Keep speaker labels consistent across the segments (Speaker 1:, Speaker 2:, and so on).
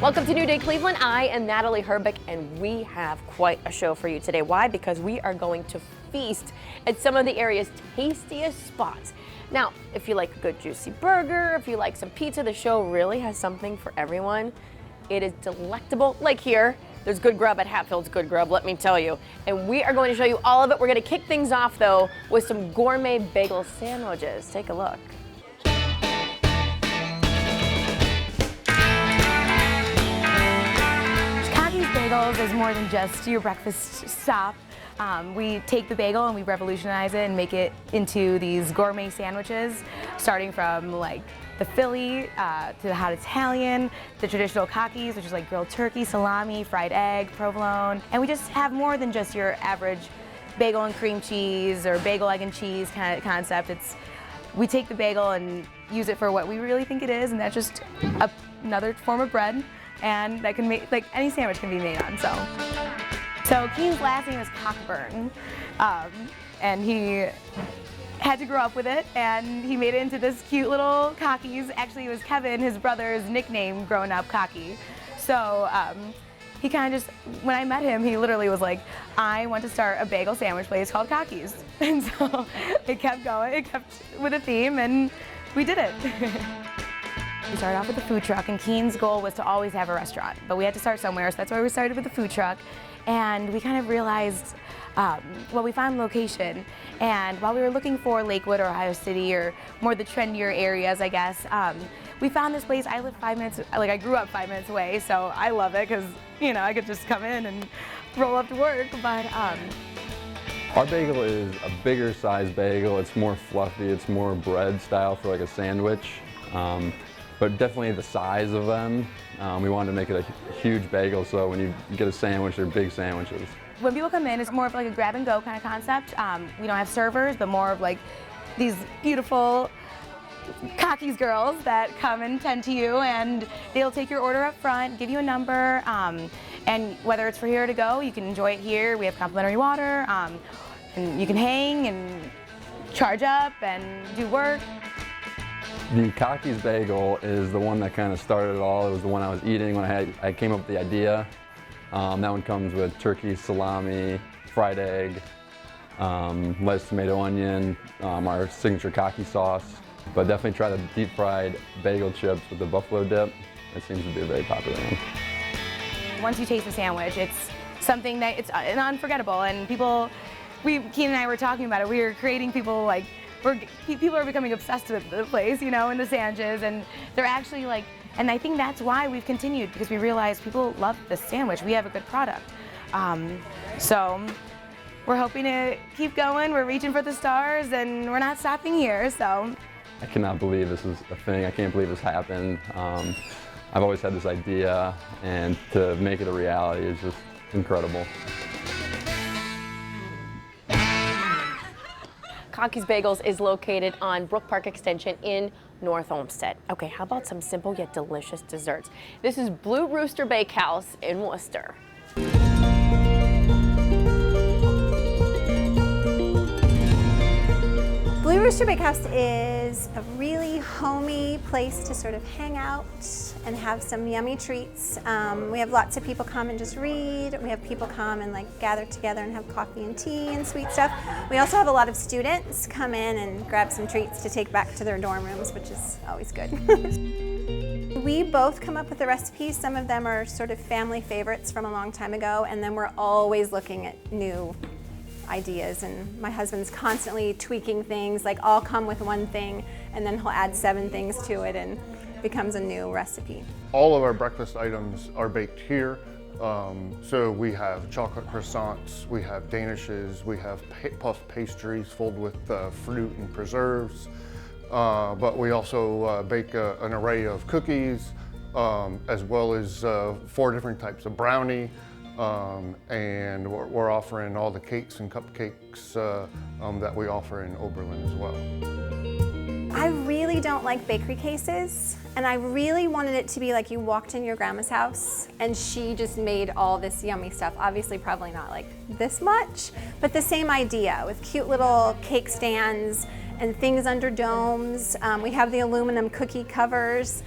Speaker 1: Welcome to New Day Cleveland. I am Natalie Herbeck, and we have quite a show for you today. Why? Because we are going to feast at some of the area's tastiest spots. Now, if you like a good juicy burger, if you like some pizza, the show really has something for everyone. It is delectable. Like here, there's good grub at Hatfield's Good Grub, let me tell you. And we are going to show you all of it. We're going to kick things off, though, with some gourmet bagel sandwiches. Take a look.
Speaker 2: Bagels is more than just your breakfast stop. We take the bagel and we revolutionize it and make it into these gourmet sandwiches, starting from like the Philly to the hot Italian, the traditional Kakis, which is like grilled turkey, salami, fried egg, provolone. And we just have more than just your average bagel and cream cheese or bagel, egg, and cheese kind of concept. We take the bagel and use it for what we really think it is, and that's just another form of bread. And that can make, like, any sandwich can be made on, So Keen's last name is Cockburn, and he had to grow up with it, and he made it into this cute little Cockies. Actually, it was Kevin, his brother's nickname growing up, Cocky. So he kind of just, when I met him, he literally was like, I want to start a bagel sandwich place called Cockies. And so it kept going, it kept with a theme, and we did it. We started off with the food truck, and Keen's goal was to always have a restaurant, but we had to start somewhere, so that's why we started with the food truck. And we kind of realized, we found location, and while we were looking for Lakewood or Ohio City or more the trendier areas, I guess, we found this place. I live 5 minutes, I grew up 5 minutes away, so I love it because, you know, I could just come in and roll up to work, but.
Speaker 3: Our bagel is a bigger size bagel. It's more fluffy, it's more bread style for like a sandwich. But definitely the size of them. We wanted to make it a huge bagel, so when you get a sandwich, they're big sandwiches.
Speaker 2: When people come in, it's more of like a grab and go kind of concept. We don't have servers, but more of like these beautiful Cockies girls that come and tend to you, and they'll take your order up front, give you a number, and whether it's for here or to go, you can enjoy it here. We have complimentary water, and you can hang and charge up and do work.
Speaker 3: The Cockies bagel is the one that kind of started it all. It was the one I was eating when I came up with the idea. That one comes with turkey, salami, fried egg, lettuce, tomato, onion, our signature Cocky sauce. But definitely try the deep fried bagel chips with the buffalo dip. It seems to be a very popular one.
Speaker 2: Once you taste the sandwich, it's something that it's unforgettable. And Keen and I were talking about it. We were creating people like. People are becoming obsessed with the place, you know, and the sandwiches, and they're actually like, and I think that's why we've continued, because we realized people love the sandwich. We have a good product. So we're hoping to keep going. We're reaching for the stars, and we're not stopping here, so.
Speaker 3: I cannot believe this is a thing. I can't believe this happened. I've always had this idea, and to make it a reality is just incredible.
Speaker 1: Cockies Bagels is located on Brook Park Extension in North Olmsted. Okay, how about some simple yet delicious desserts? This is Blue Rooster Bakehouse in Worcester.
Speaker 4: Blue Rooster Bakehouse is a really homey place to sort of hang out and have some yummy treats. We have lots of people come and just read. We have people come and like gather together and have coffee and tea and sweet stuff. We also have a lot of students come in and grab some treats to take back to their dorm rooms, which is always good. We both come up with the recipes. Some of them are sort of family favorites from a long time ago, and then we're always looking at new ideas, and my husband's constantly tweaking things. Like I'll come with one thing and then he'll add 7 things to it and becomes a new recipe.
Speaker 5: All of our breakfast items are baked here. So we have chocolate croissants, we have danishes, we have puff pastries filled with fruit and preserves. But we also bake an array of cookies, as well as 4 different types of brownie. And we're offering all the cakes and cupcakes that we offer in Oberlin as well.
Speaker 4: I really don't like bakery cases, and I really wanted it to be like you walked in your grandma's house and she just made all this yummy stuff. Obviously probably not like this much, but the same idea with cute little cake stands and things under domes. We have the aluminum cookie covers.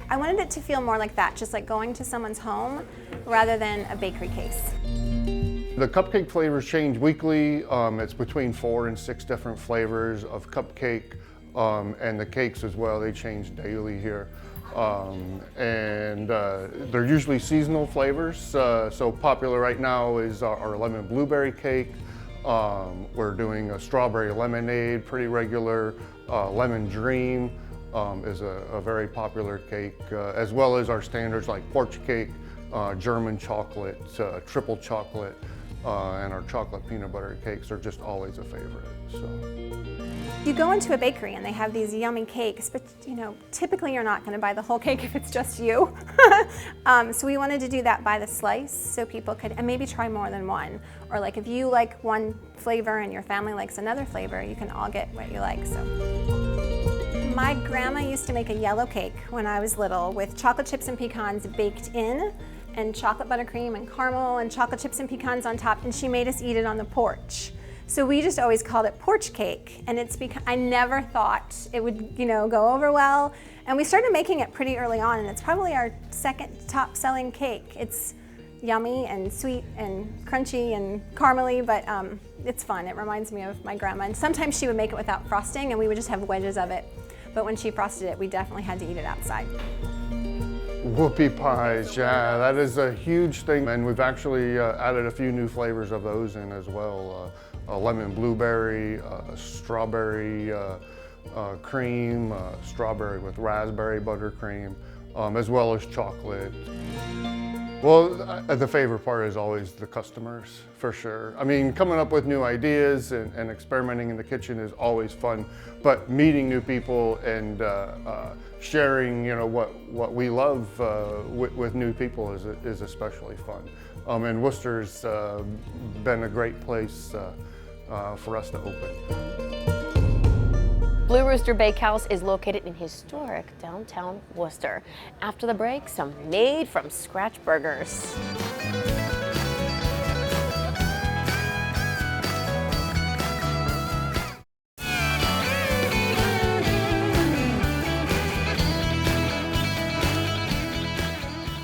Speaker 4: I wanted it to feel more like that, just like going to someone's home rather than a bakery case.
Speaker 5: The cupcake flavors change weekly. It's between 4 and 6 different flavors of cupcake, and the cakes as well, they change daily here. They're usually seasonal flavors. So popular right now is our lemon blueberry cake. We're doing a strawberry lemonade, pretty regular. Lemon dream is a very popular cake, as well as our standards like porch cake, German chocolate, triple chocolate, and our chocolate peanut butter cakes are just always a favorite. So.
Speaker 4: You go into a bakery and they have these yummy cakes, but typically you're not going to buy the whole cake if it's just you. So we wanted to do that by the slice so people could, and maybe try more than one. Or like if you like one flavor and your family likes another flavor, you can all get what you like. So. My grandma used to make a yellow cake when I was little with chocolate chips and pecans baked in, and chocolate buttercream and caramel and chocolate chips and pecans on top, and she made us eat it on the porch. So we just always called it porch cake, and it's because I never thought it would, go over well. And we started making it pretty early on, and it's probably our second top selling cake. It's yummy and sweet and crunchy and caramely, but it's fun. It reminds me of my grandma. And sometimes she would make it without frosting, and we would just have wedges of it. But when she frosted it, we definitely had to eat it outside.
Speaker 5: Whoopie pies, yeah, that is a huge thing. And we've actually added a few new flavors of those in as well. Lemon blueberry, strawberry cream, strawberry with raspberry buttercream, as well as chocolate. Well, the favorite part is always the customers, for sure. I mean, coming up with new ideas and experimenting in the kitchen is always fun, but meeting new people and sharing, what we love with new people is especially fun. And Worcester's been a great place for us to open.
Speaker 1: Blue Rooster Bakehouse is located in historic downtown Worcester. After the break, some made from scratch burgers.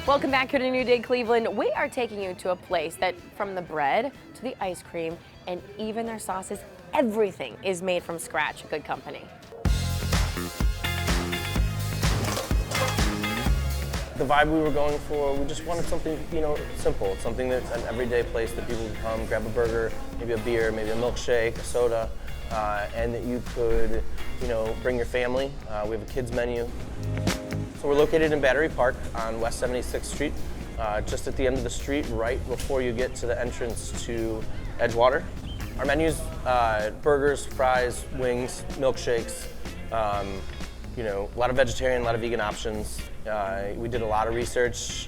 Speaker 1: Welcome back here to New Day Cleveland. We are taking you to a place that, from the bread to the ice cream and even their sauces, everything is made from scratch. Good company.
Speaker 6: The vibe we were going for, we just wanted something, simple. Something that's an everyday place that people can come, grab a burger, maybe a beer, maybe a milkshake, a soda, and that you could, bring your family. We have a kids menu. So we're located in Battery Park on West 76th Street, just at the end of the street, right before you get to the entrance to Edgewater. Our menu's burgers, fries, wings, milkshakes, a lot of vegetarian, a lot of vegan options. We did a lot of research,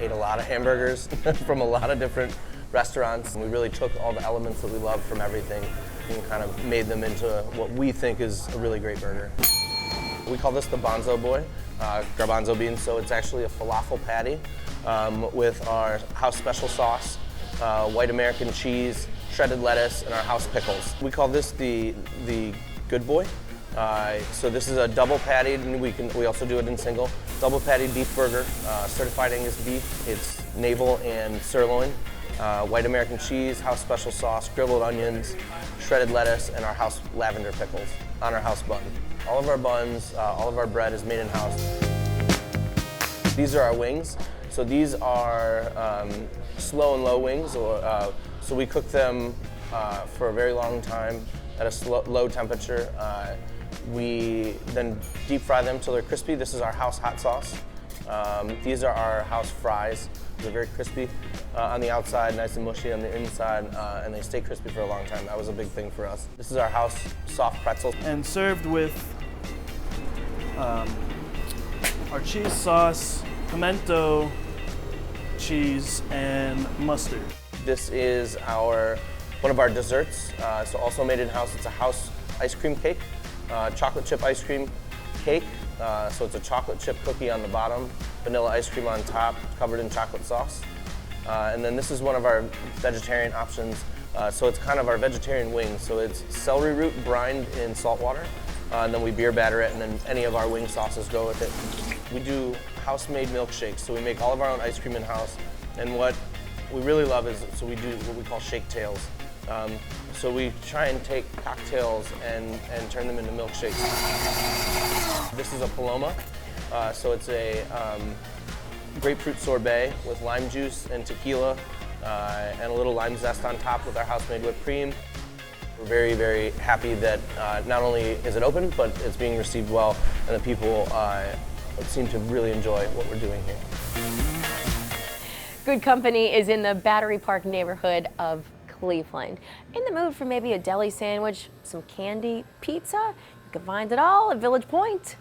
Speaker 6: ate a lot of hamburgers from a lot of different restaurants. And we really took all the elements that we love from everything and kind of made them into what we think is a really great burger. We call this the Bonzo Boy, garbanzo beans. So it's actually a falafel patty with our house special sauce, white American cheese, shredded lettuce, and our house pickles. We call this the Good Boy. So this is a double patty, and we also do it in single. Double patty beef burger, certified Angus beef. It's navel and sirloin, white American cheese, house special sauce, grilled onions, shredded lettuce, and our house lavender pickles on our house bun. All of our buns, all of our bread is made in-house. These are our wings. So these are slow and low wings. So we cook them for a very long time at a low temperature. We then deep fry them till they're crispy. This is our house hot sauce. These are our house fries. They're very crispy on the outside, nice and mushy on the inside, and they stay crispy for a long time. That was a big thing for us. This is our house soft pretzels.
Speaker 7: And served with our cheese sauce, pimento cheese, and mustard.
Speaker 6: This is one of our desserts, so also made in-house. It's a house ice cream cake, chocolate chip ice cream cake. So it's a chocolate chip cookie on the bottom, vanilla ice cream on top, covered in chocolate sauce. And then this is one of our vegetarian options. So it's kind of our vegetarian wings. So it's celery root brined in salt water, and then we beer batter it, and then any of our wing sauces go with it. We do house-made milkshakes, so we make all of our own ice cream in-house. And what we really love is, so we do what we call shake tails. So we try and take cocktails and turn them into milkshakes. This is a Paloma, so it's a grapefruit sorbet with lime juice and tequila and a little lime zest on top with our house-made whipped cream. We're very, very happy that not only is it open, but it's being received well, and the people seem to really enjoy what we're doing here.
Speaker 1: Good Company is in the Battery Park neighborhood of Cleveland. In the mood for maybe a deli sandwich, some candy, pizza? You can find it all at Village Point.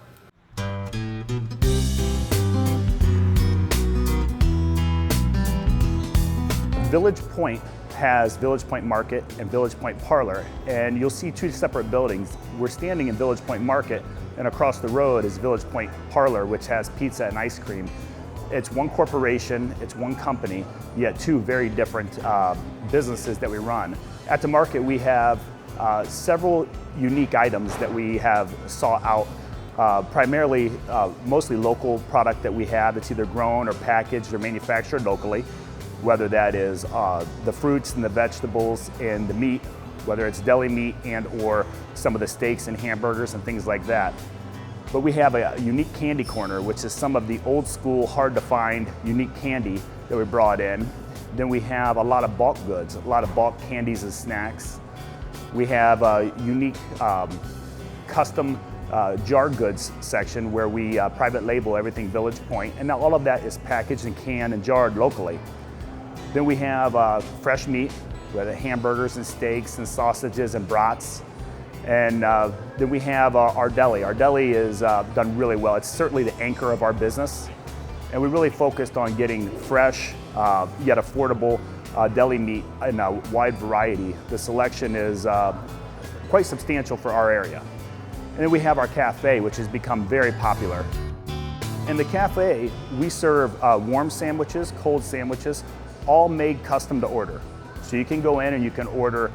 Speaker 8: Village Point has Village Point Market and Village Point Parlor, and you'll see two separate buildings. We're standing in Village Point Market, and across the road is Village Point Parlor, which has pizza and ice cream. It's one corporation, it's one company, yet two very different businesses that we run. At the market, we have several unique items that we have sought out, primarily mostly local product that we have. It's either grown or packaged or manufactured locally, whether that is the fruits and the vegetables and the meat, whether it's deli meat and or some of the steaks and hamburgers and things like that. But we have a unique candy corner, which is some of the old school, hard to find, unique candy that we brought in. Then we have a lot of bulk goods, a lot of bulk candies and snacks. We have a unique custom jar goods section where we private label everything Village Point, and now all of that is packaged and canned and jarred locally. Then we have fresh meat, with hamburgers and steaks and sausages and brats. And then we have our deli. Our deli is done really well. It's certainly the anchor of our business. And we really focused on getting fresh, yet affordable deli meat in a wide variety. The selection is quite substantial for our area. And then we have our cafe, which has become very popular. In the cafe, we serve warm sandwiches, cold sandwiches, all made custom to order. So you can go in and you can order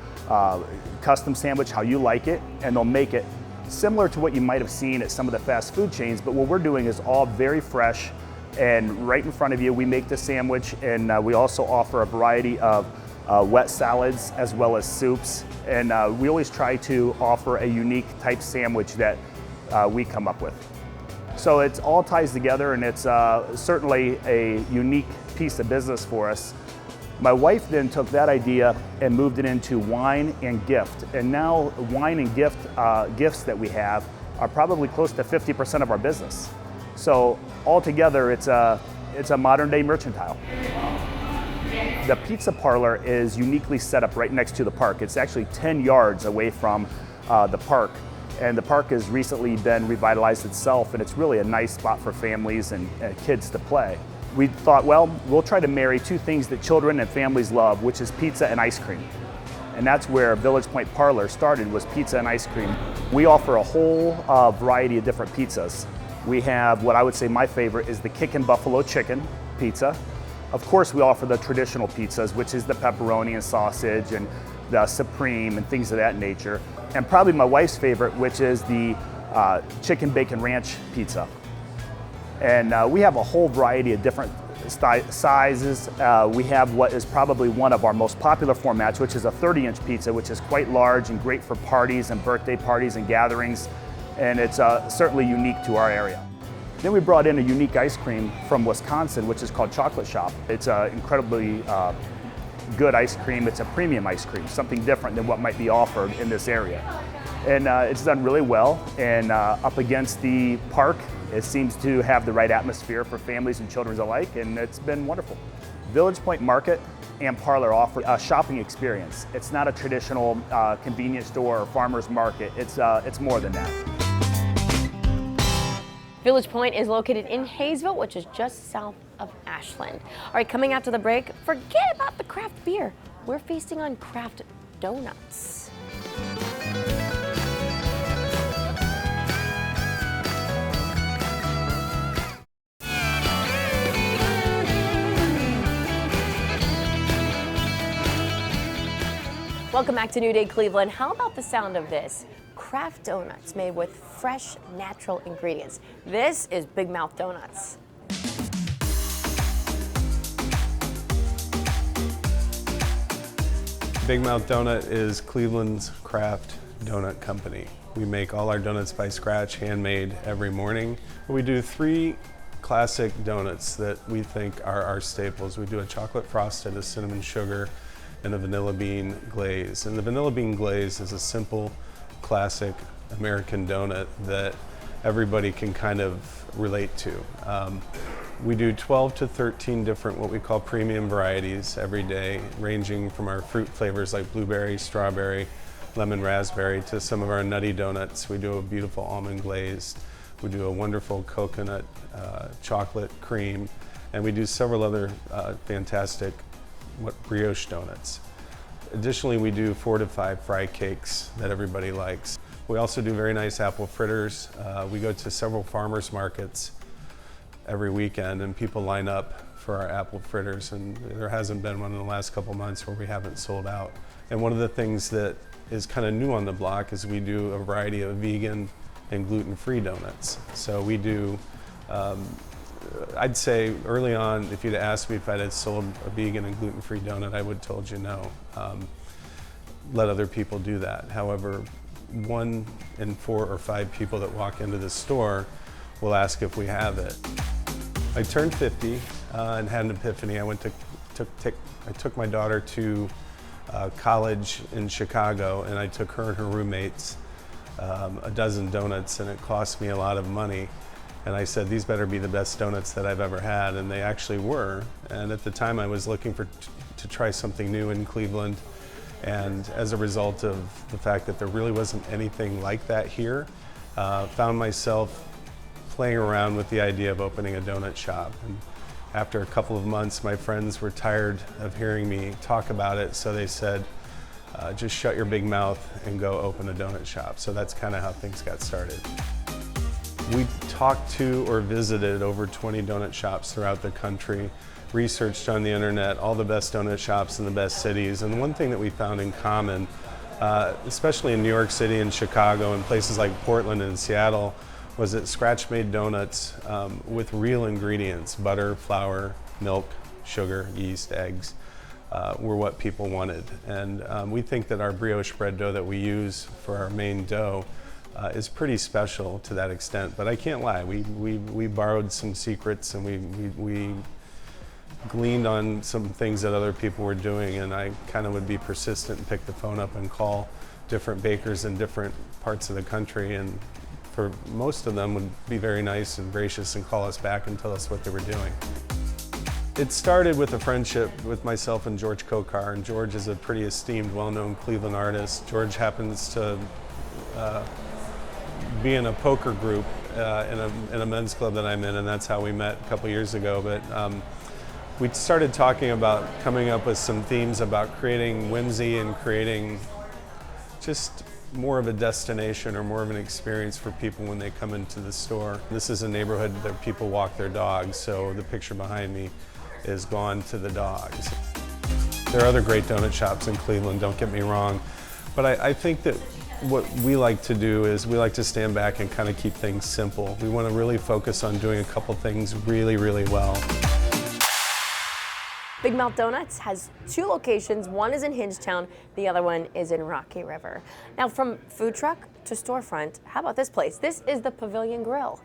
Speaker 8: custom sandwich how you like it, and they'll make it similar to what you might have seen at some of the fast food chains, but what we're doing is all very fresh and right in front of you. We make the sandwich, and we also offer a variety of wet salads as well as soups, and we always try to offer a unique type sandwich that we come up with. So it all ties together, and it's certainly a unique piece of business for us. My wife then took that idea and moved it into wine and gift. And now wine and gifts that we have are probably close to 50% of our business. So altogether, it's a modern day mercantile. The pizza parlor is uniquely set up right next to the park. It's actually 10 yards away from the park. And the park has recently been revitalized itself, and it's really a nice spot for families and kids to play. We thought, well, we'll try to marry two things that children and families love, which is pizza and ice cream. And that's where Village Point Parlor started, was pizza and ice cream. We offer a whole variety of different pizzas. We have what I would say my favorite is the Kickin' Buffalo Chicken pizza. Of course, we offer the traditional pizzas, which is the pepperoni and sausage and the supreme and things of that nature. And probably my wife's favorite, which is the chicken bacon ranch pizza. And we have a whole variety of different sizes. We have what is probably one of our most popular formats, which is a 30-inch pizza, which is quite large and great for parties and birthday parties and gatherings. And it's certainly unique to our area. Then we brought in a unique ice cream from Wisconsin, which is called Chocolate Shop. It's an incredibly good ice cream. It's a premium ice cream, something different than what might be offered in this area. And it's done really well, and up against the park, it seems to have the right atmosphere for families and children alike, and it's been wonderful. Village Point Market and Parlor offer a shopping experience. It's not a traditional convenience store or farmer's market. It's more than that.
Speaker 1: Village Point is located in Hayesville, which is just south of Ashland. All right, coming after the break, forget about the craft beer. We're feasting on craft donuts. Welcome back to New Day Cleveland. How about the sound of this? craft donuts made with fresh, natural ingredients. This is Big Mouth Donuts.
Speaker 9: Big Mouth Donut is Cleveland's craft donut company. We make all our donuts by scratch, handmade every morning. We do 3 classic donuts that we think are our staples. We do a chocolate frosted, a cinnamon sugar, and a vanilla bean glaze. And the vanilla bean glaze is a simple, classic American donut that everybody can kind of relate to. We do 12 to 13 different what we call premium varieties every day, ranging from our fruit flavors like blueberry, strawberry, lemon raspberry, to some of our nutty donuts. We do a beautiful almond glazed. We do a wonderful coconut chocolate cream, and we do several other fantastic brioche donuts. Additionally, we do 4 to 5 fry cakes that everybody likes. We also do very nice apple fritters. We go to several farmers markets every weekend, and people line up for our apple fritters, and there hasn't been one in the last couple months where we haven't sold out. And one of the things that is kind of new on the block is we do a variety of vegan and gluten-free donuts. So we do, I'd say early on, if you'd asked me if I'd had sold a vegan and gluten-free donut, I would have told you no. Let other people do that. However, 1 in 4 or 5 people that walk into the store will ask if we have it. I turned 50 and had an epiphany. I took my daughter to college in Chicago, and I took her and her roommates a dozen donuts, and it cost me a lot of money. And I said, these better be the best donuts that I've ever had, and they actually were. And at the time I was looking to try something new in Cleveland, and as a result of the fact that there really wasn't anything like that here, found myself playing around with the idea of opening a donut shop. And after a couple of months, my friends were tired of hearing me talk about it, so they said, just shut your big mouth and go open a donut shop. So that's kind of how things got started. We talked to or visited over 20 donut shops throughout the country, researched on the internet all the best donut shops in the best cities. And one thing that we found in common, especially in New York City and Chicago and places like Portland and Seattle, was that scratch-made donuts with real ingredients, butter, flour, milk, sugar, yeast, eggs, were what people wanted. And we think that our brioche bread dough that we use for our main dough is pretty special to that extent. But I can't lie, we borrowed some secrets, and we gleaned on some things that other people were doing, and I kind of would be persistent and pick the phone up and call different bakers in different parts of the country, and for most of them would be very nice and gracious and call us back and tell us what they were doing. It started with a friendship with myself and George Kokar, and George is a pretty esteemed, well-known Cleveland artist. George happens to be in a poker group in a men's club that I'm in, and that's how we met a couple years ago. But we started talking about coming up with some themes about creating whimsy and creating just more of a destination or more of an experience for people when they come into the store. This is a neighborhood that people walk their dogs, so the picture behind me is Gone to the Dogs. There are other great donut shops in Cleveland, don't get me wrong, but I think that what we like to do is we like to stand back and kind of keep things simple. We want to really focus on doing a couple things really, really well.
Speaker 1: Big Mouth Donuts has 2 locations. One is in Hingetown, the other one is in Rocky River. Now, from food truck to storefront, how about this place? This is the Pavilion Grill.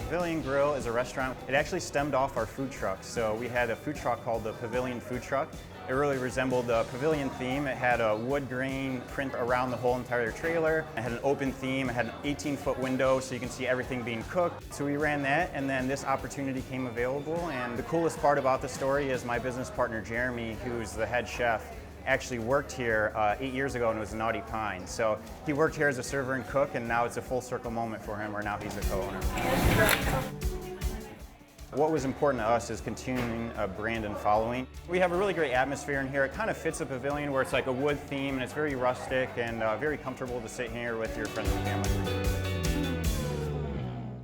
Speaker 10: Pavilion Grill is a restaurant. It actually stemmed off our food truck. So we had a food truck called the Pavilion Food Truck. It really resembled the pavilion theme. It had a wood grain print around the whole entire trailer. It had an open theme. It had an 18-foot window so you can see everything being cooked. So we ran that, and then this opportunity came available. And the coolest part about the story is my business partner, Jeremy, who's the head chef, actually worked here 8 years ago and was a Naughty Pine. So he worked here as a server and cook, and now it's a full circle moment for him where now he's a co-owner. What was important to us is continuing a brand and following. We have a really great atmosphere in here. It kind of fits a pavilion where it's like a wood theme, and it's very rustic and very comfortable to sit here with your friends and family.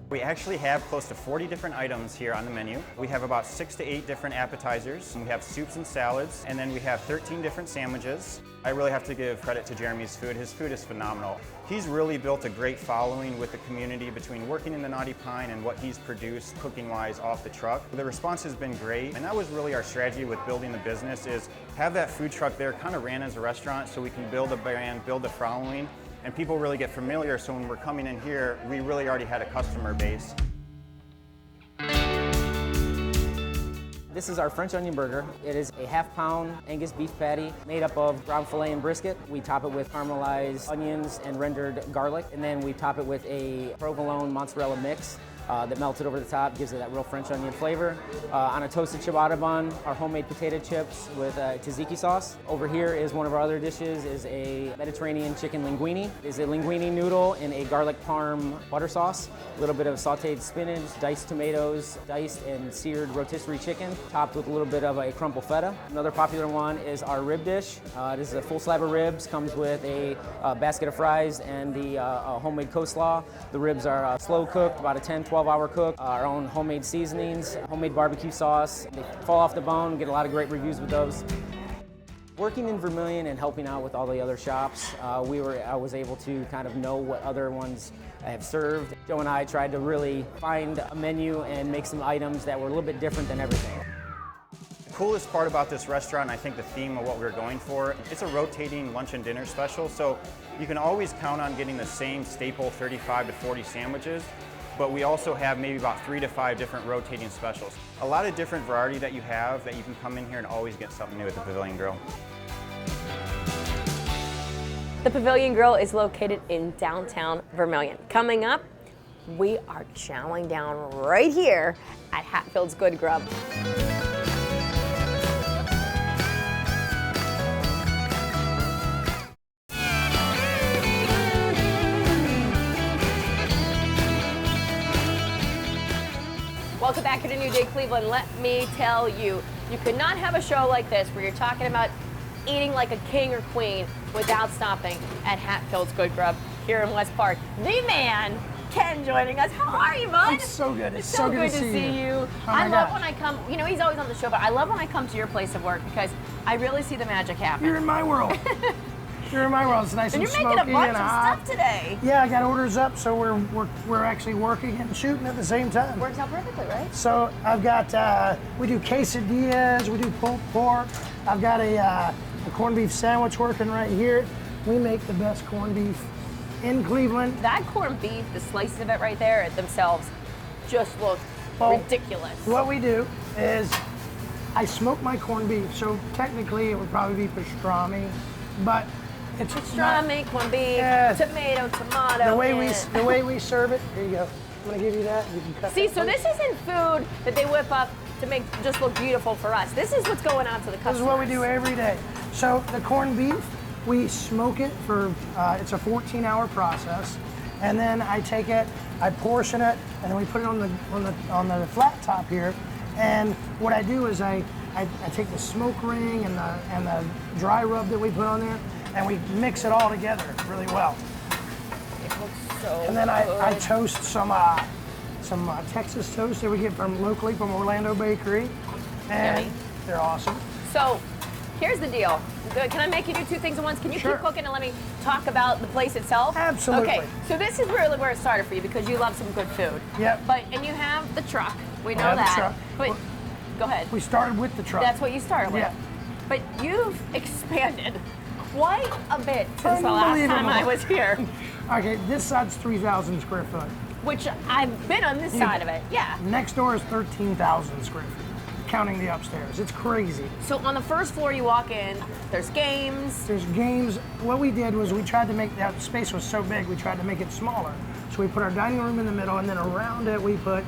Speaker 10: We actually have close to 40 different items here on the menu. We have about 6 to 8 different appetizers. We have soups and salads, and then we have 13 different sandwiches. I really have to give credit to Jeremy's food. His food is phenomenal. He's really built a great following with the community between working in the Naughty Pine and what he's produced cooking-wise off the truck. The response has been great, and that was really our strategy with building the business, is have that food truck there kind of ran as a restaurant so we can build a brand, build a following, and people really get familiar, so when we're coming in here, we really already had a customer base.
Speaker 11: This is our French onion burger. It is a half-pound Angus beef patty made up of ground filet and brisket. We top it with caramelized onions and rendered garlic, and then we top it with a provolone mozzarella mix that melted over the top, gives it that real French onion flavor. On a toasted ciabatta bun, our homemade potato chips with tzatziki sauce. Over here is one of our other dishes, is a Mediterranean chicken linguine. It's a linguine noodle in a garlic parm butter sauce, a little bit of sauteed spinach, diced tomatoes, diced and seared rotisserie chicken, topped with a little bit of a crumble feta. Another popular one is our rib dish. This is a full slab of ribs, comes with a basket of fries and the homemade coleslaw. The ribs are slow cooked, about a 10-12-hour cook, our own homemade seasonings, homemade barbecue sauce. They fall off the bone, get a lot of great reviews with those. Working in Vermilion and helping out with all the other shops, I was able to kind of know what other ones have served. Joe and I tried to really find a menu and make some items that were a little bit different than everything.
Speaker 10: The coolest part about this restaurant, and I think the theme of what we're going for, it's a rotating lunch and dinner special, so you can always count on getting the same staple 35 to 40 sandwiches, but we also have maybe about 3 to 5 different rotating specials. A lot of different variety that you have that you can come in here and always get something new at the Pavilion Grill.
Speaker 1: The Pavilion Grill is located in downtown Vermilion. Coming up, we are chowing down right here at Hatfield's Good Grub. Welcome back to New Day Cleveland. Let me tell you, you could not have a show like this where you're talking about eating like a king or queen without stopping at Hatfield's Good Grub here in West Park. The man, Ken, joining us. How are you, bud?
Speaker 12: It's so good.
Speaker 1: It's so good to see you. I love when I come, you know, he's always on the show, but I love when I come to your place of work because I really see the magic happen.
Speaker 12: You're in my world. You're in my world. It's nice and
Speaker 1: you're
Speaker 12: smoky
Speaker 1: making a bunch
Speaker 12: and
Speaker 1: of
Speaker 12: hot.
Speaker 1: stuff today.
Speaker 12: Yeah, I got orders up, so we're actually working and shooting at the same time.
Speaker 1: Works out perfectly, right?
Speaker 12: So I've got we do quesadillas, we do pulled pork. I've got a corned beef sandwich working right here. We make the best corned beef in Cleveland.
Speaker 1: That corned beef, the slices of it right there themselves, just look ridiculous.
Speaker 12: What we do is I smoke my corned beef, so technically it would probably be pastrami, but it's
Speaker 1: pastrami, corned beef, tomato.
Speaker 12: The way we serve it. Here you go. I'm gonna give you that. You can cut.
Speaker 1: See,
Speaker 12: that
Speaker 1: so this isn't food that they whip up to make just look beautiful for us. This is what's going on to the customers.
Speaker 12: This is what we do every day. So the corned beef, we smoke it for it's a 14-hour process, and then I take it, I portion it, and then we put it on the flat top here. And what I do is I take the smoke ring and the dry rub that we put on there, and we mix it all together really well.
Speaker 1: It looks so
Speaker 12: And then
Speaker 1: good.
Speaker 12: I toast some Texas toast that we get locally from Orlando Bakery, and they're awesome.
Speaker 1: So here's the deal. Good. Can I make you do two things at once? Can you keep cooking and let me talk about the place itself?
Speaker 12: Absolutely.
Speaker 1: Okay, so this is really where it started for you because you love some good food.
Speaker 12: Yep.
Speaker 1: And you have the truck. We know
Speaker 12: have the
Speaker 1: that.
Speaker 12: truck.
Speaker 1: But go ahead.
Speaker 12: We started with the truck.
Speaker 1: That's what you started with.
Speaker 12: Yeah.
Speaker 1: But you've expanded quite a bit since the last time I was here.
Speaker 12: Okay, this side's 3,000 square foot.
Speaker 1: Which I've been on this side of it, yeah.
Speaker 12: Next door is 13,000 square feet, counting the upstairs. It's crazy.
Speaker 1: So on the first floor you walk in, there's games.
Speaker 12: There's games. What we did was we tried to make, that space was so big, we tried to make it smaller. So we put our dining room in the middle, and then around it we put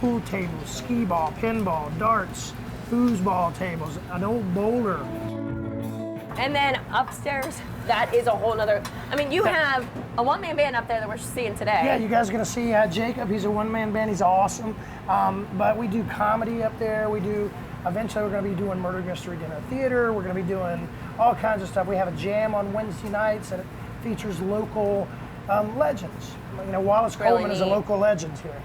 Speaker 12: pool tables, skee ball, pinball, darts, foosball tables, an old boulder.
Speaker 1: And then upstairs, that is a whole nother, I mean, you have a one-man band up there that we're seeing today.
Speaker 12: Yeah, you guys are gonna see Jacob. He's a one-man band. He's awesome. But we do comedy up there. Eventually we're gonna be doing murder, mystery, dinner, theater. We're gonna be doing all kinds of stuff. We have a jam on Wednesday nights, and it features local legends. You know, Wallace
Speaker 1: Really
Speaker 12: Coleman is a
Speaker 1: neat.
Speaker 12: local legend here.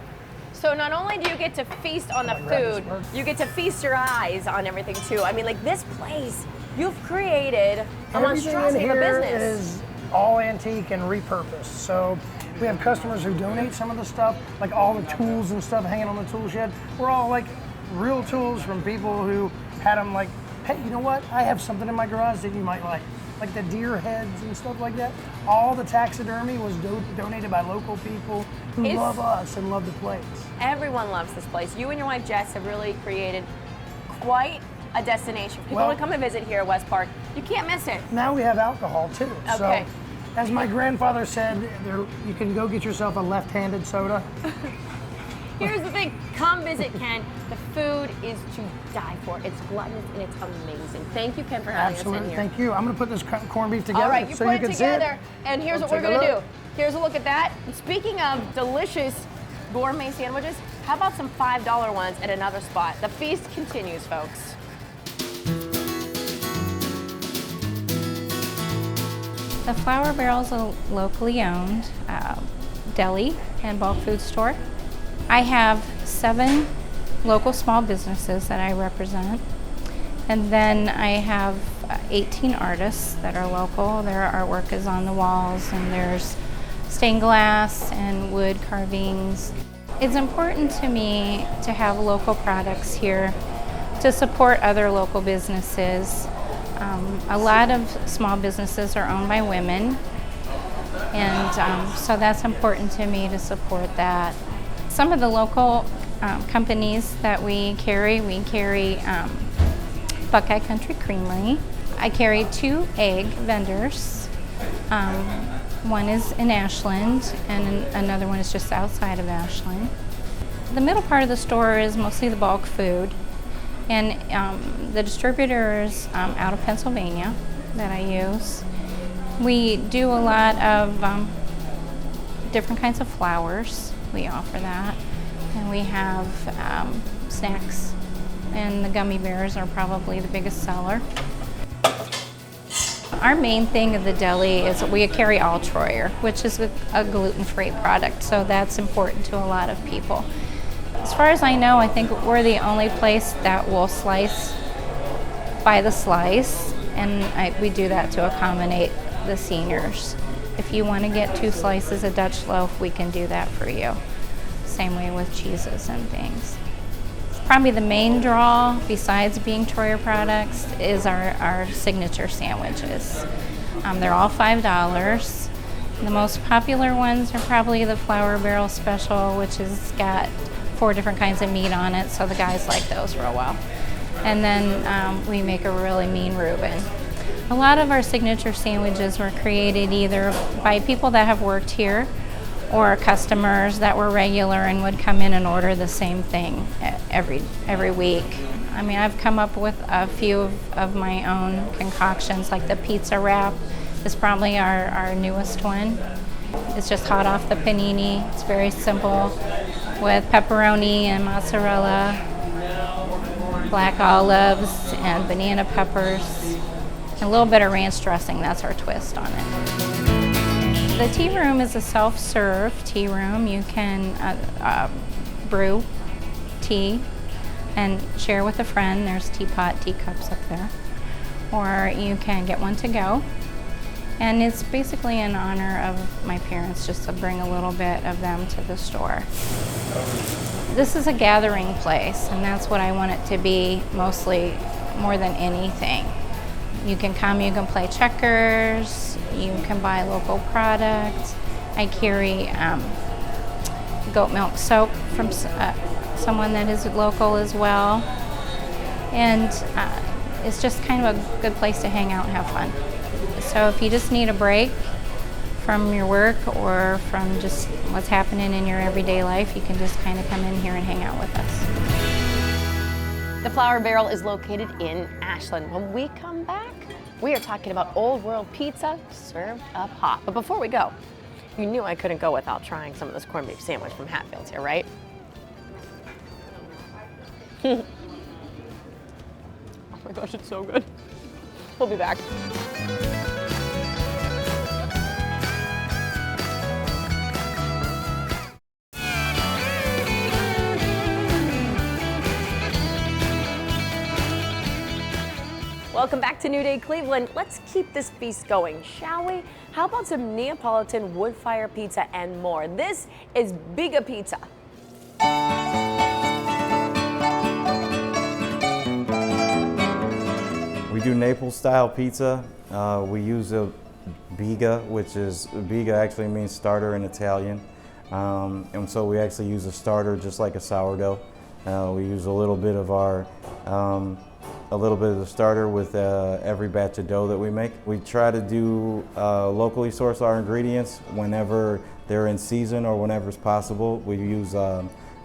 Speaker 1: So not only do you get to feast on the food, you get to feast your eyes on everything too. I mean, like this place, you've created a
Speaker 12: Everything in
Speaker 1: monstrosity of a
Speaker 12: here
Speaker 1: business.
Speaker 12: is all antique and repurposed. So we have customers who donate some of the stuff, like all the tools and stuff hanging on the tool shed. We're all like real tools from people who had them like, hey, you know what? I have something in my garage that you might like the deer heads and stuff like that. All the taxidermy was donated by local people who love us and love the place.
Speaker 1: Everyone loves this place. You and your wife Jess have really created quite a destination. People want to come and visit here at West Park. You can't miss it.
Speaker 12: Now we have alcohol too.
Speaker 1: Okay.
Speaker 12: So, as my grandfather said, you can go get yourself a left-handed soda.
Speaker 1: Here's the thing, come visit Ken. The food is to die for. It's gluttonous and it's amazing. Thank you, Ken, for having us in
Speaker 12: Absolutely,
Speaker 1: here.
Speaker 12: thank you. I'm gonna put this corned beef together
Speaker 1: All right, you
Speaker 12: so
Speaker 1: put
Speaker 12: you
Speaker 1: it
Speaker 12: can see
Speaker 1: together,
Speaker 12: it.
Speaker 1: and here's what we're
Speaker 12: Take a
Speaker 1: gonna
Speaker 12: look.
Speaker 1: do. Here's a look at that. And speaking of delicious gourmet sandwiches, how about some $5 ones at another spot? The feast continues, folks.
Speaker 13: The Flour Barrel is a locally owned deli and bulk food store. I have 7 local small businesses that I represent. And then I have 18 artists that are local. Their artwork is on the walls, and there's stained glass and wood carvings. It's important to me to have local products here to support other local businesses. A lot of small businesses are owned by women, and so that's important to me to support that. Some of the local companies that we carry Buckeye Country Creamery. I carry 2 egg vendors. One is in Ashland, and another one is just outside of Ashland. The middle part of the store is mostly the bulk food. And the distributor is out of Pennsylvania that I use. We do a lot of different kinds of flours. We offer that. And we have snacks. And the gummy bears are probably the biggest seller. Our main thing of the deli is we carry all Troyer, which is a gluten-free product. So that's important to a lot of people. As far as I know, I think we're the only place that will slice by the slice, and we do that to accommodate the seniors. If you want to get 2 slices of Dutch loaf, we can do that for you. Same way with cheeses and things. Probably the main draw, besides being Troyer products, is our signature sandwiches. They're all $5. The most popular ones are probably the Flour Barrel Special, which has got 4 different kinds of meat on it, so the guys like those real well. And then we make a really mean Reuben. A lot of our signature sandwiches were created either by people that have worked here or customers that were regular and would come in and order the same thing every week. I mean, I've come up with a few of my own concoctions, like the pizza wrap is probably our newest one. It's just hot off the panini. It's very simple with pepperoni and mozzarella, black olives and banana peppers, and a little bit of ranch dressing. That's our twist on it. The tea room is a self-serve tea room. You can brew tea and share with a friend. There's teapot, teacups up there. Or you can get one to go. And it's basically in honor of my parents, just to bring a little bit of them to the store. This is a gathering place, and that's what I want it to be mostly, more than anything. You can come, you can play checkers, you can buy local products. I carry goat milk soap from someone that is local as well. And it's just kind of a good place to hang out and have fun. So if you just need a break from your work or from just what's happening in your everyday life, you can just kind of come in here and hang out with us.
Speaker 1: The Flour Barrel is located in Ashland. When we come back, we are talking about old world pizza served up hot. But before we go, you knew I couldn't go without trying some of this corned beef sandwich from Hatfield's here, right? Oh my gosh, it's so good. We'll be back. Welcome back to New Day Cleveland. Let's keep this feast going, shall we? How about some Neapolitan wood fire pizza and more? This is Biga Pizza.
Speaker 14: We do Naples style pizza. We use a biga, which is, biga actually means starter in Italian. And so we actually use a starter just like a sourdough. We use a little bit of the starter with every batch of dough that we make. We try to do locally source our ingredients whenever they're in season or whenever it's possible. We use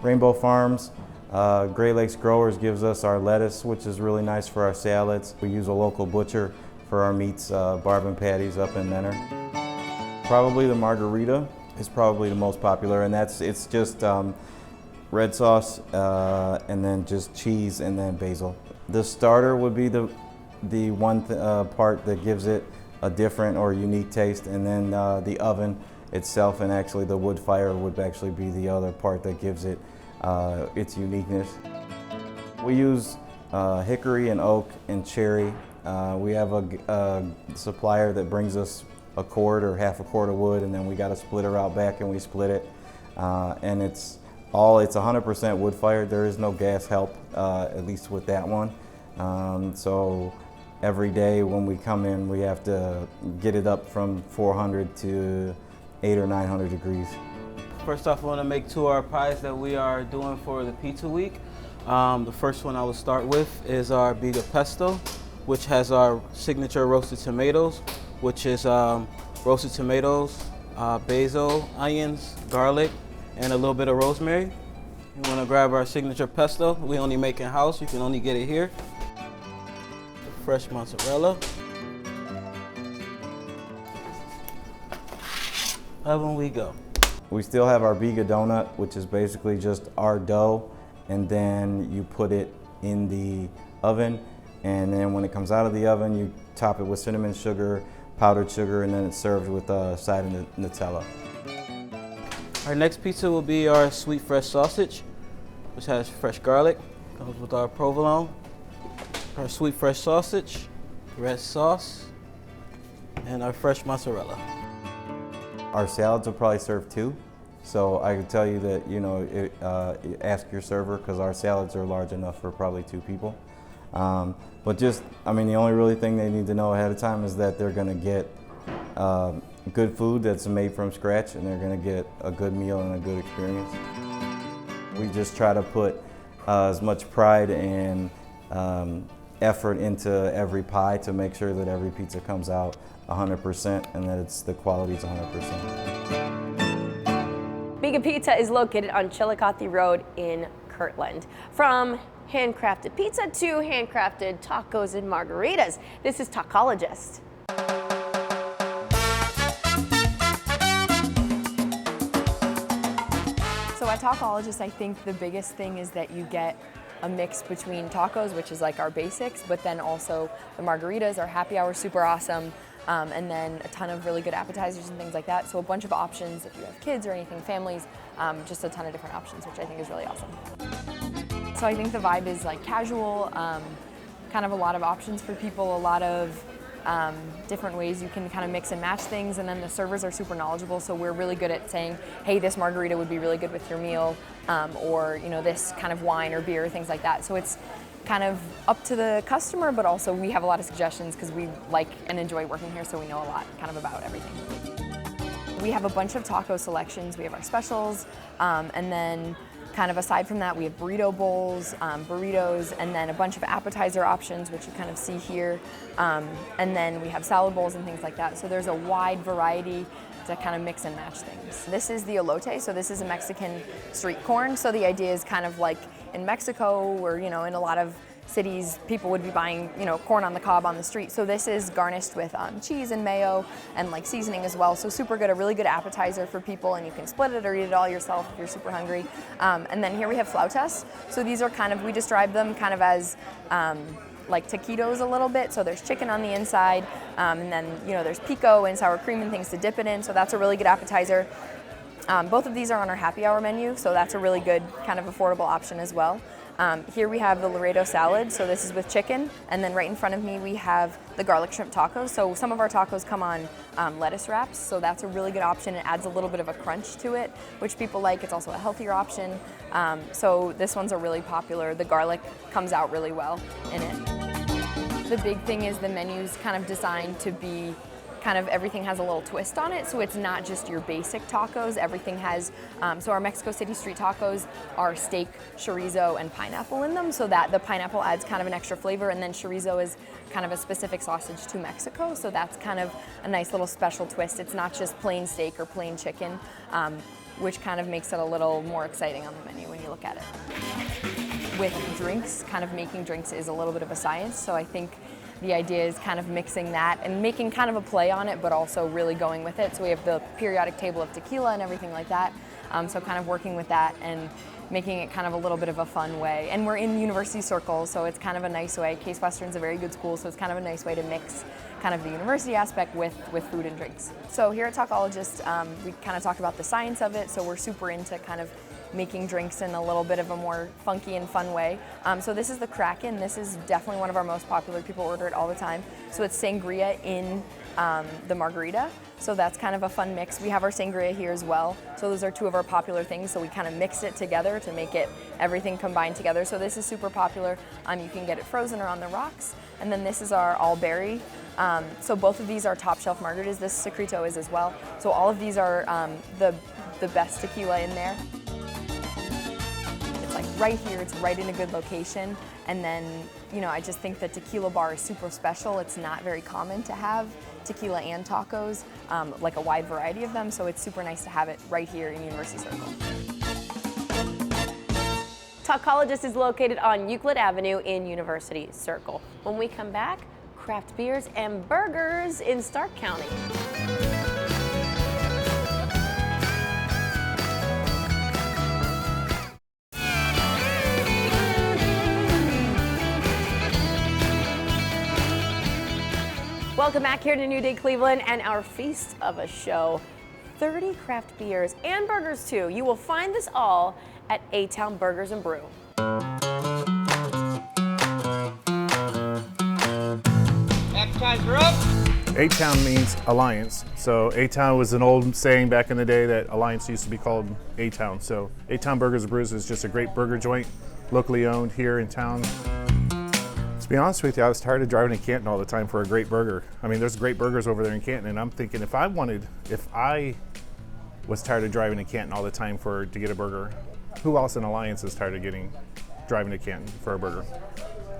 Speaker 14: Rainbow Farms. Great Lakes Growers gives us our lettuce, which is really nice for our salads. We use a local butcher for our meats, Barb and Patties up in Menor. Probably the margarita is probably the most popular, and it's just red sauce and then just cheese and then basil. The starter would be the one part that gives it a different or unique taste, and then the oven itself and actually the wood fire would actually be the other part that gives it its uniqueness. We use hickory and oak and cherry. We have a supplier that brings us a cord or half a cord of wood, and then we got a splitter out back and we split it. And it's 100% wood fired. There is no gas help, at least with that one. So every day when we come in, we have to get it up from 400 to 800 or 900 degrees.
Speaker 15: First off, I want to make two of our pies that we are doing for the Pizza Week. The first one I will start with is our Biga Pesto, which has our signature roasted tomatoes, which is roasted tomatoes, basil, onions, garlic, and a little bit of rosemary. You want to grab our signature pesto. We only make in-house. You can only get it here. Fresh mozzarella. Oven we go.
Speaker 14: We still have our Biga donut, which is basically just our dough, and then you put it in the oven, and then when it comes out of the oven, you top it with cinnamon sugar, powdered sugar, and then it's served with a side of Nutella.
Speaker 15: Our next pizza will be our sweet fresh sausage, which has fresh garlic, comes with our provolone, our sweet fresh sausage, red sauce, and our fresh mozzarella.
Speaker 14: Our salads will probably serve two, so I can tell you that, you know, ask your server, because our salads are large enough for probably two people. But just, I mean, the only really thing they need to know ahead of time is that they're going to get good food that's made from scratch, and they're going to get a good meal and a good experience. We just try to put as much pride and effort into every pie to make sure that every pizza comes out 100% and that the quality is 100%.
Speaker 1: Biga Pizza is located on Chillicothe Road in Kirtland. From handcrafted pizza to handcrafted tacos and margaritas, this is Tacologist.
Speaker 2: So at Tacologist, I think the biggest thing is that you get a mix between tacos, which is like our basics, but then also the margaritas, our happy hour, super awesome, and then a ton of really good appetizers and things like that. So a bunch of options if you have kids or anything, families, just a ton of different options, which I think is really awesome. So I think the vibe is like casual, kind of a lot of options for people, a lot of different ways you can kind of mix and match things, and then the servers are super knowledgeable, so we're really good at saying, hey, this margarita would be really good with your meal, or you know, this kind of wine or beer, things like that. So it's kind of up to the customer, but also we have a lot of suggestions because we like and enjoy working here, so we know a lot kind of about everything. We have a bunch of taco selections. We have our specials, and then kind of aside from that, we have burrito bowls, burritos, and then a bunch of appetizer options, which you kind of see here. And then we have salad bowls and things like that. So there's a wide variety to kind of mix and match things. This is the elote, so this is a Mexican street corn. So the idea is kind of like in Mexico, or you know, in a lot of cities, people would be buying, you know, corn on the cob on the street. So this is garnished with cheese and mayo and like seasoning as well. So super good, a really good appetizer for people, and you can split it or eat it all yourself if you're super hungry. And then here we have flautas. So these are kind of, we describe them kind of as like taquitos a little bit. So there's chicken on the inside, and then, you know, there's pico and sour cream and things to dip it in. So that's a really good appetizer. Both of these are on our happy hour menu, so that's a really good kind of affordable option as well.
Speaker 1: Here we have the Laredo salad, so this is with chicken, and then right in front of me we have the garlic shrimp tacos. So some of our tacos come on lettuce wraps, so that's a really good option. It adds a little bit of a crunch to it, which people like. It's also a healthier option. So this one's a really popular. The garlic comes out really well in it. The big thing is the menu's kind of designed to be kind of everything has a little twist on it, so it's not just your basic tacos. Everything has, so our Mexico City street tacos are steak, chorizo, and pineapple in them, so that the pineapple adds kind of an extra flavor, and then chorizo is kind of a specific sausage to Mexico, so that's kind of a nice little special twist. It's not just plain steak or plain chicken, which kind of makes it a little more exciting on the menu when you look at it. With drinks, kind of making drinks is a little bit of a science, so I think the idea is kind of mixing that and making kind of a play on it, but also really going with it. So we have the periodic table of tequila and everything like that. So kind of working with that and making it kind of a little bit of a fun way. And we're in University Circle, so it's kind of a nice way. Case Western's a very good school, so it's kind of a nice way to mix kind of the university aspect with food and drinks. So here at Talkologist, we kind of talked about the science of it, so we're super into kind of making drinks in a little bit of a more funky and fun way. So this is the Kraken. This is definitely one of our most popular. People order it all the time. So it's sangria in the margarita. So that's kind of a fun mix. We have our sangria here as well. So those are two of our popular things. So we kind of mix it together to make it everything combined together. So this is super popular. You can get it frozen or on the rocks. And then this is our all berry. So both of these are top shelf margaritas. This Secreto is as well. So all of these are the best tequila in there. Like right here, it's right in a good location. And then, you know, I just think the tequila bar is super special. It's not very common to have tequila and tacos, like a wide variety of them. So it's super nice to have it right here in University Circle. Talkologist is located on Euclid Avenue in University Circle. When we come back, craft beers and burgers in Stark County. Welcome back here to New Day Cleveland and our feast of a show. 30 craft beers and burgers too. You will find this all at A-Town Burgers and Brew.
Speaker 16: Appetizer up! A-Town means alliance. So A-Town was an old saying back in the day that alliance used to be called A-Town. So A-Town Burgers and Brews is just a great burger joint, locally owned here in town. To be honest with you, I was tired of driving to Canton all the time for a great burger. I mean, there's great burgers over there in Canton, and I'm thinking if I was tired of driving to Canton all the time to get a burger, who else in Alliance is tired of driving to Canton for a burger?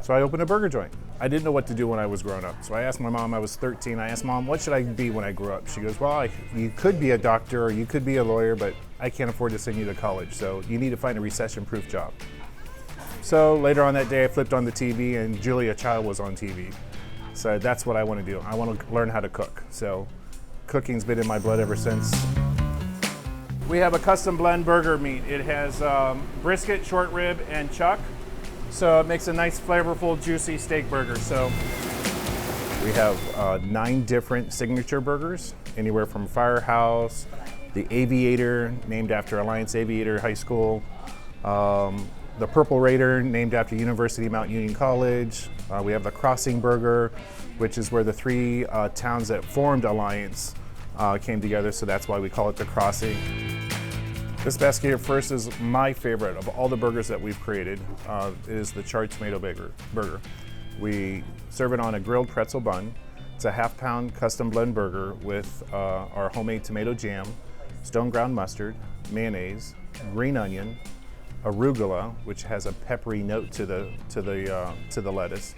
Speaker 16: So I opened a burger joint. I didn't know what to do when I was growing up. So I asked my mom, I was 13, I asked Mom, what should I be when I grow up? She goes, well, you could be a doctor or you could be a lawyer, but I can't afford to send you to college, so you need to find a recession-proof job. So later on that day, I flipped on the TV and Julia Child was on TV. So that's what I want to do. I want to learn how to cook. So cooking's been in my blood ever since.
Speaker 17: We have a custom blend burger meat. It has brisket, short rib, and chuck. So it makes a nice, flavorful, juicy steak burger. So
Speaker 16: we have 9 different signature burgers, anywhere from Firehouse, the Aviator, named after Alliance Aviator High School, the Purple Raider, named after University of Mount Union College. We have the Crossing Burger, which is where the 3 towns that formed Alliance came together, so that's why we call it the Crossing. This basket here first is my favorite of all the burgers that we've created. It is the charred tomato burger. We serve it on a grilled pretzel bun. It's a half-pound custom blend burger with our homemade tomato jam, stone ground mustard, mayonnaise, green onion, arugula, which has a peppery note to the lettuce,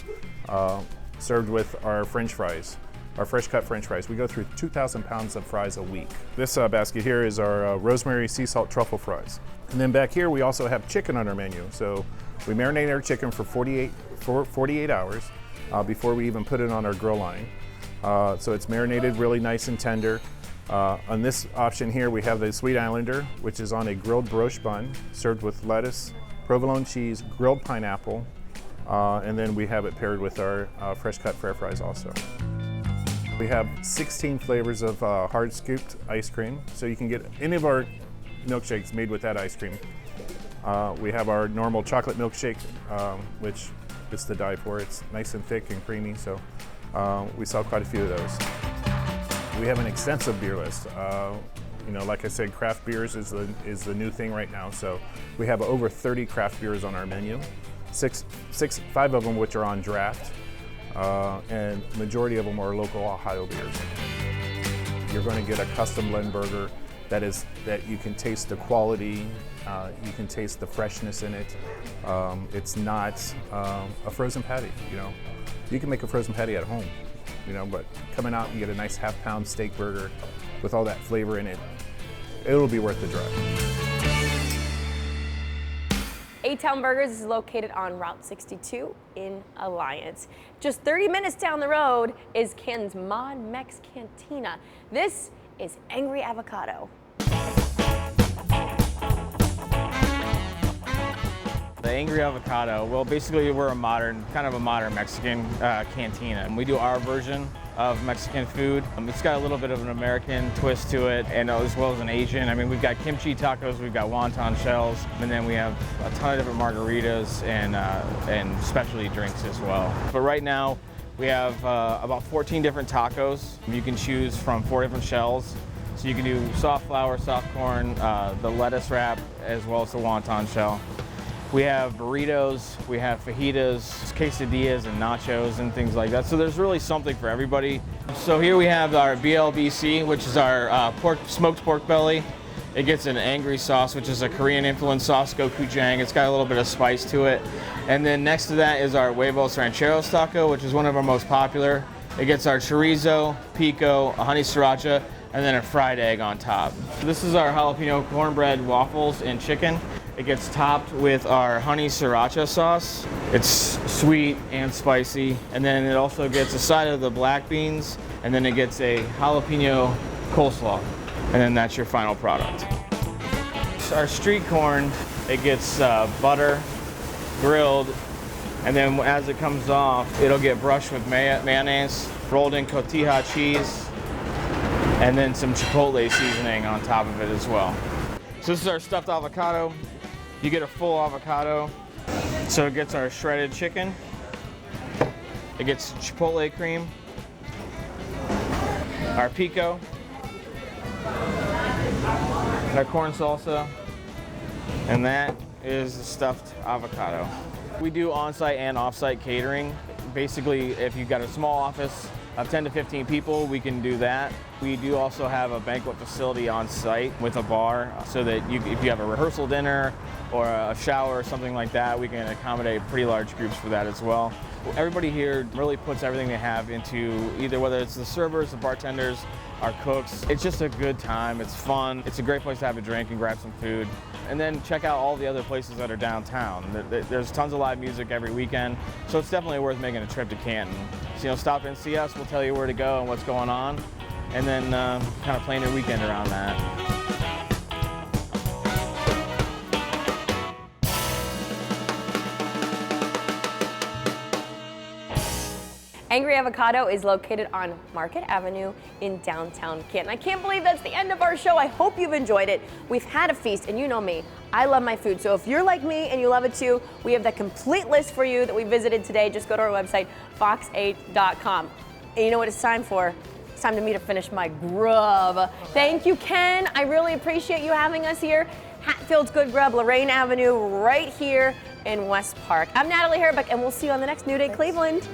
Speaker 16: served with our French fries, our fresh cut French fries. We go through 2,000 pounds of fries a week. This basket here is our rosemary sea salt truffle fries. And then back here we also have chicken on our menu. So we marinate our chicken for 48 hours before we even put it on our grill line. So it's marinated really nice and tender. On this option here, we have the Sweet Islander, which is on a grilled brioche bun, served with lettuce, provolone cheese, grilled pineapple, and then we have it paired with our fresh cut fair fries also. We have 16 flavors of hard scooped ice cream, so you can get any of our milkshakes made with that ice cream. We have our normal chocolate milkshake, which is to die for. It's nice and thick and creamy, so we sell quite a few of those. We have an extensive beer list. You know, like I said, craft beers is the new thing right now. So we have over 30 craft beers on our menu, five of them which are on draft, and majority of them are local Ohio beers. You're going to get a custom blend burger that you can taste the quality, you can taste the freshness in it. It's not a frozen patty. You know, you can make a frozen patty at home, you know, but coming out and get a nice half-pound steak burger with all that flavor in it, it'll be worth the drive.
Speaker 1: A-Town Burgers is located on Route 62 in Alliance. Just 30 minutes down the road is Canton's Mod Mex Cantina. This is Angry Avocado.
Speaker 18: The Angry Avocado, well, basically we're kind of a modern Mexican cantina. And we do our version of Mexican food. It's got a little bit of an American twist to it, and as well as an Asian. I mean, we've got kimchi tacos, we've got wonton shells, and then we have a ton of different margaritas and specialty drinks as well. But right now, we have about 14 different tacos. You can choose from 4 different shells. So you can do soft flour, soft corn, the lettuce wrap, as well as the wonton shell. We have burritos, we have fajitas, quesadillas, and nachos, and things like that. So there's really something for everybody. So here we have our BLBC, which is our smoked pork belly. It gets an angry sauce, which is a Korean-influenced sauce, gochujang. It's got a little bit of spice to it. And then next to that is our huevos rancheros taco, which is one of our most popular. It gets our chorizo, pico, a honey sriracha, and then a fried egg on top. This is our jalapeno cornbread waffles and chicken. It gets topped with our honey sriracha sauce. It's sweet and spicy. And then it also gets a side of the black beans, and then it gets a jalapeno coleslaw. And then that's your final product. Our street corn, it gets butter, grilled, and then as it comes off, it'll get brushed with mayonnaise, rolled in cotija cheese, and then some chipotle seasoning on top of it as well. So this is our stuffed avocado. You get a full avocado. So it gets our shredded chicken. It gets chipotle cream, our pico, our corn salsa, and that is the stuffed avocado. We do on-site and off-site catering. Basically, if you've got a small office of 10 to 15 people, we can do that. We do also have a banquet facility on site with a bar, so that if you have a rehearsal dinner or a shower or something like that, we can accommodate pretty large groups for that as well. Everybody here really puts everything they have into either, whether it's the servers, the bartenders, our cooks. It's just a good time, it's fun. It's a great place to have a drink and grab some food. And then check out all the other places that are downtown. There's tons of live music every weekend, so it's definitely worth making a trip to Canton. So, stop in and see us, we'll tell you where to go and what's going on, and then kind of plan your weekend around that.
Speaker 1: Angry Avocado is located on Market Avenue in downtown Canton. I can't believe that's the end of our show. I hope you've enjoyed it. We've had a feast, and you know me, I love my food. So if you're like me and you love it too, we have the complete list for you that we visited today. Just go to our website, fox8.com. And you know what it's time for? It's time for me to finish my grub. Thank you, Ken. I really appreciate you having us here. Hatfield's Good Grub, Lorraine Avenue, right here in West Park. I'm Natalie Herbeck, and we'll see you on the next New Day Cleveland.